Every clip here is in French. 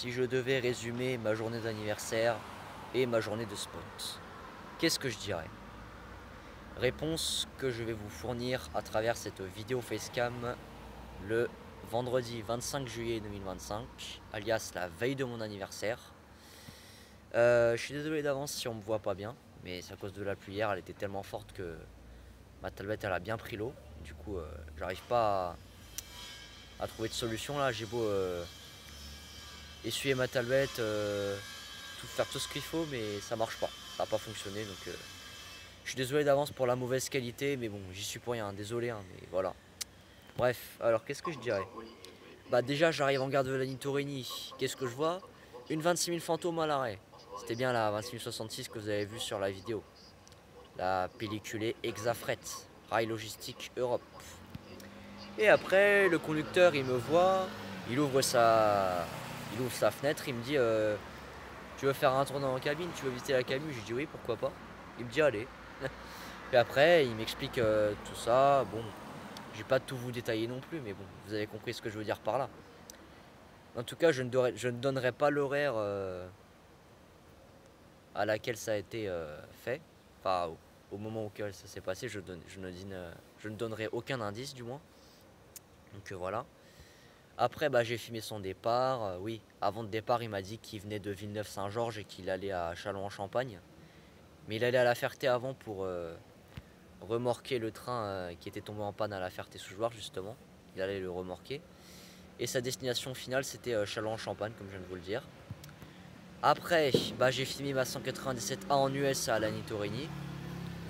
si je devais résumer ma journée d'anniversaire et ma journée de spot, qu'est-ce que je dirais? Réponse que je vais vous fournir à travers cette vidéo facecam le vendredi 25 juillet 2025, alias la veille de mon anniversaire. Je suis désolé d'avance si on me voit pas bien, mais c'est à cause de la pluie hier, elle était tellement forte que ma tablette elle a bien pris l'eau. Du coup, j'arrive pas à trouver de solution là. J'ai beau essuyer ma tablette, faire tout ce qu'il faut, mais ça marche pas. Ça n'a pas fonctionné, donc je suis désolé d'avance pour la mauvaise qualité, mais bon, j'y suis pour rien. Désolé, hein, mais voilà. Bref, alors qu'est-ce que je dirais? Bah déjà, j'arrive en gare de Lagny-Torini. Qu'est-ce que je vois? Une 26 000 fantômes à l'arrêt. C'était bien la 26 066 que vous avez vue sur la vidéo. La pelliculée Exafret, Rail Logistique Europe. Et après, le conducteur, il me voit, il ouvre sa fenêtre, il me dit tu veux faire un tour dans la cabine, tu veux visiter la cabine? Je dis oui, pourquoi pas. Il me dit allez. Puis après, il m'explique tout ça. Bon, je vais pas tout vous détailler non plus, mais bon, vous avez compris ce que je veux dire par là. En tout cas, je ne donnerai pas l'horaire à laquelle ça a été fait. Enfin, au moment auquel ça s'est passé, je ne donnerai aucun indice du moins. Donc voilà. Après, bah, j'ai filmé son départ. Oui, avant le départ, il m'a dit qu'il venait de Villeneuve-Saint-Georges et qu'il allait à Châlons-en-Champagne. Mais il allait à La Ferté avant pour remorquer le train qui était tombé en panne à La Ferté-sous-Jouarre, justement. Il allait le remorquer. Et sa destination finale, c'était Châlons-en-Champagne, comme je viens de vous le dire. Après, bah, j'ai filmé ma 197A en US à Lagny-Torini.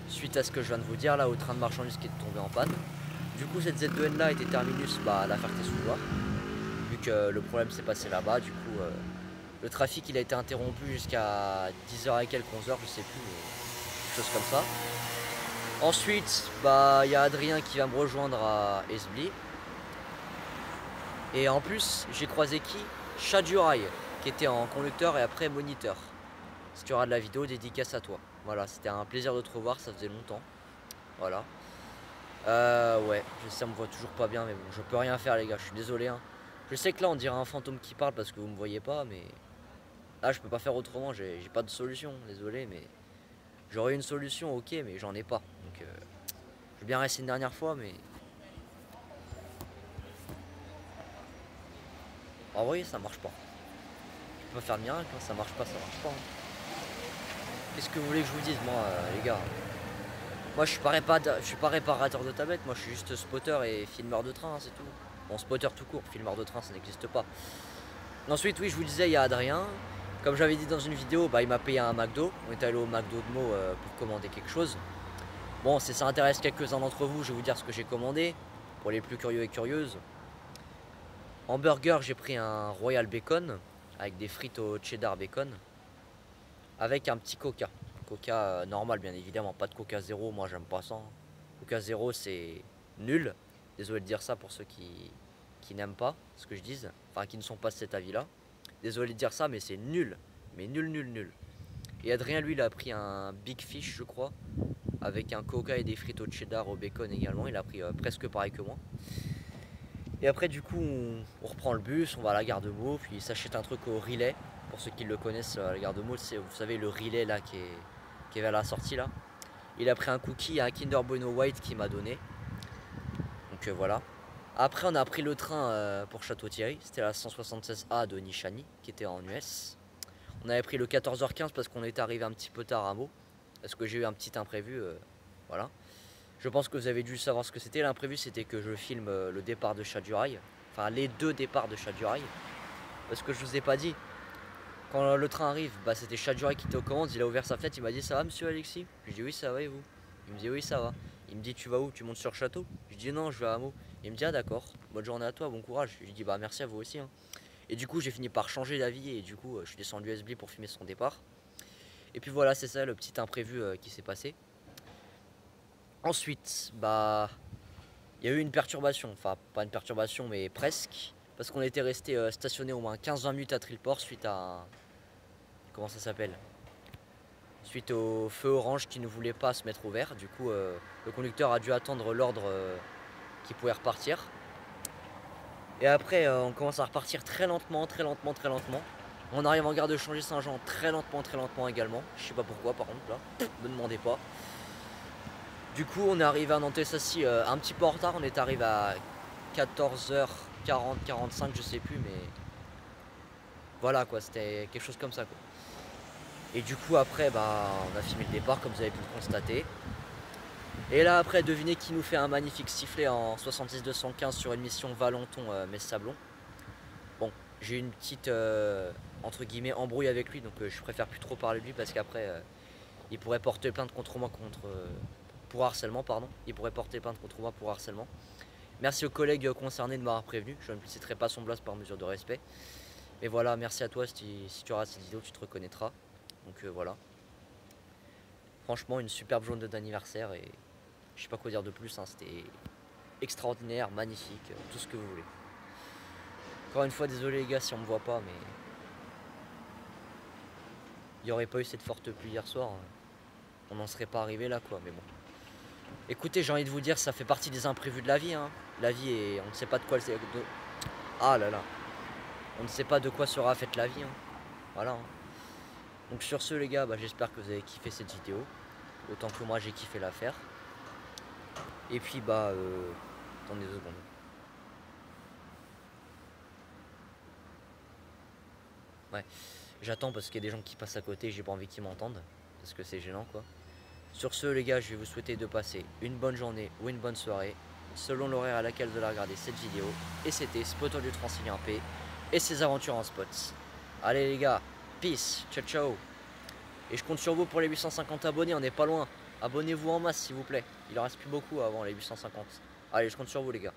Suite à ce que je viens de vous dire, là, au train de marchandises qui est tombé en panne. Du coup, cette Z2N là était terminus à La Ferté-sous-Jouarre. Vu que le problème s'est passé là-bas, du coup, le trafic il a été interrompu jusqu'à 10h et quelques, 11h, je sais plus, mais quelque chose comme ça. Ensuite, bah, y a Adrien qui va me rejoindre à Esbly. Et en plus, j'ai croisé qui? Shaduraï, qui était en conducteur et après moniteur. Si tu auras de la vidéo, dédicace à toi. Voilà, c'était un plaisir de te revoir, ça faisait longtemps. Voilà. Ouais, je sais, on me voit toujours pas bien, mais bon, je peux rien faire, les gars, je suis désolé. Hein. Je sais que là, on dirait un fantôme qui parle parce que vous me voyez pas, mais là, je peux pas faire autrement, j'ai pas de solution, désolé, mais j'aurais une solution, ok, mais j'en ai pas. Donc, je vais bien rester une dernière fois, mais en vrai, ça marche pas. Je peux pas faire de miracle, hein, ça marche pas, ça marche pas. Hein. Qu'est-ce que vous voulez que je vous dise, moi, les gars? Moi, je suis pas réparateur de tablette, moi, je suis juste spotter et filmeur de train, hein, c'est tout. Bon, spotter tout court, filmeur de train, ça n'existe pas. Ensuite, oui, je vous disais, il y a Adrien. Comme j'avais dit dans une vidéo, bah, il m'a payé un McDo. On est allé au McDo de Meaux pour commander quelque chose. Bon, si ça intéresse quelques-uns d'entre vous, je vais vous dire ce que j'ai commandé. Pour les plus curieux et curieuses. En burger, j'ai pris un Royal Bacon avec des frites au cheddar bacon. Avec un petit coca. Coca normal, bien évidemment, pas de coca zéro. Moi, j'aime pas ça. Hein. Coca zéro, c'est nul. Désolé de dire ça pour ceux qui n'aiment pas ce que je dis. Enfin, qui ne sont pas de cet avis-là. Désolé de dire ça, mais c'est nul. Mais nul, nul, nul. Et Adrien, lui, il a pris un Big Fish, je crois. Avec un coca et des frites au cheddar au bacon également. Il a pris presque pareil que moi. Et après, du coup, on reprend le bus, on va à la gare de Meaux. Puis il s'achète un truc au Relais. Pour ceux qui le connaissent, à la gare de Meaux, c'est, vous savez, le Relais là qui est vers la sortie là. Il a pris un cookie et un Kinder Bueno White qu'il m'a donné. Donc voilà. Après, on a pris le train pour Château-Thierry. C'était la 176A de Nishani, qui était en US. On avait pris le 14h15 parce qu'on était arrivé un petit peu tard à Meaux. Parce que j'ai eu un petit imprévu. Voilà. Je pense que vous avez dû savoir ce que c'était. L'imprévu, c'était que je filme le départ de Chaduraï. Enfin, les deux départs de Chaduraï. Parce que je vous ai pas dit. Quand le train arrive, bah, c'était Chaduraï qui était aux commandes. Il a ouvert sa fenêtre. Il m'a dit ça va, monsieur Alexis? Je lui ai dit oui, ça va et vous? Il me dit oui, ça va. Il me dit tu vas où? Tu montes sur Château? Je lui dis non, je vais à Meaux. Il me dit ah d'accord, bonne journée à toi, bon courage. Je lui dis bah merci à vous aussi. Hein. Et du coup j'ai fini par changer d'avis et du coup je suis descendu à Esbly pour filmer son départ. Et puis voilà, c'est ça le petit imprévu qui s'est passé. Ensuite, bah il y a eu une perturbation, enfin pas une perturbation mais presque. Parce qu'on était resté stationné au moins 15-20 minutes à Trillport suite à... Comment ça s'appelle? Suite au feu orange qui ne voulait pas se mettre au vert. Du coup le conducteur a dû attendre l'ordre qui pouvait repartir. Et après, on commence à repartir très lentement, très lentement, très lentement. On arrive en gare de Changé-Saint-Jean très lentement également. Je sais pas pourquoi par contre là, me demandez pas. Du coup on est arrivé à Nantes-Sassy un petit peu en retard, on est arrivé à 14h40, 45 je sais plus, mais voilà quoi, c'était quelque chose comme ça quoi. Et du coup après bah on a filmé le départ comme vous avez pu le constater. Et là après devinez qui nous fait un magnifique sifflet en 70-215 sur une mission Valenton Metz-Sablon. Bon, j'ai eu une petite entre guillemets embrouille avec lui, donc je préfère plus trop parler de lui parce qu'après il pourrait porter plainte contre moi pour harcèlement, pardon. Il pourrait porter plainte contre moi pour harcèlement. Merci aux collègues concernés de m'avoir prévenu. Je ne citerai pas son blase par mesure de respect. Mais voilà, merci à toi si tu auras cette vidéo, tu te reconnaîtras. Donc voilà. Franchement, une superbe journée d'anniversaire et je sais pas quoi dire de plus. Hein, c'était extraordinaire, magnifique, tout ce que vous voulez. Encore une fois, désolé les gars si on me voit pas, mais il n'y aurait pas eu cette forte pluie hier soir. On n'en serait pas arrivé là quoi, mais bon. Écoutez, j'ai envie de vous dire, ça fait partie des imprévus de la vie. Hein. La vie est. On ne sait pas de quoi elle. Ah là là. On ne sait pas de quoi sera faite la vie. Hein. Voilà. Hein. Donc sur ce les gars, bah, j'espère que vous avez kiffé cette vidéo. Autant que moi j'ai kiffé la faire. Et puis bah attendez 2 secondes. Ouais. J'attends parce qu'il y a des gens qui passent à côté et j'ai pas envie qu'ils m'entendent. Parce que c'est gênant quoi. Sur ce les gars, je vais vous souhaiter de passer une bonne journée ou une bonne soirée, selon l'horaire à laquelle vous allez regarder cette vidéo. Et c'était Spotter du Transilien P et ses aventures en spots. Allez les gars, peace, ciao ciao. Et je compte sur vous pour les 850 abonnés, on n'est pas loin. Abonnez-vous en masse s'il vous plaît. Il en reste plus beaucoup avant les 850. Allez, je compte sur vous les gars.